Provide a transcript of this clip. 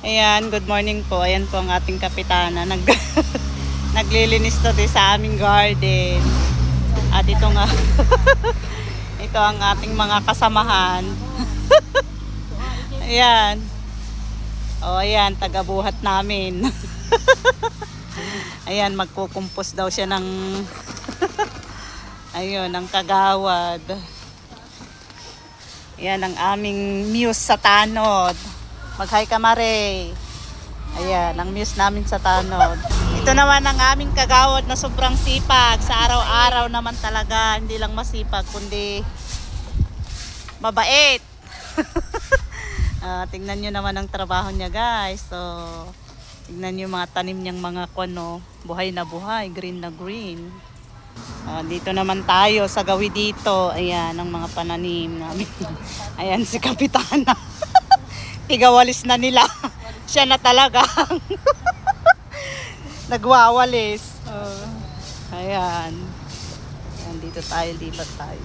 Ayan, good morning po. Ayan po ang ating kapitana. Naglilinis to din sa aming garden. At ito nga, ito ang ating mga kasamahan. Ayan. O, ayan, taga-buhat namin. Ayan, magkukumpos daw siya ng, ayun, ng kagawad. Ayan, ang aming muse sa tanod. Mag-hi ka, Mare. Ayan, ang muse namin sa tanod. Ito naman ang aming kagawad na sobrang sipag. Sa araw-araw naman talaga. Hindi lang masipag, kundi mabait. Tingnan nyo naman ang trabaho niya, guys. So, tingnan nyo mga tanim niyang mga kuno. Buhay na buhay, green na green. Dito naman tayo sa gawi dito. Ayan, ang mga pananim namin. Ayan, si Kapitana. Tigawalis na nila. Siya na talaga. Nagwawalis. Ayan. Ayan, dito tayo, lipat tayo.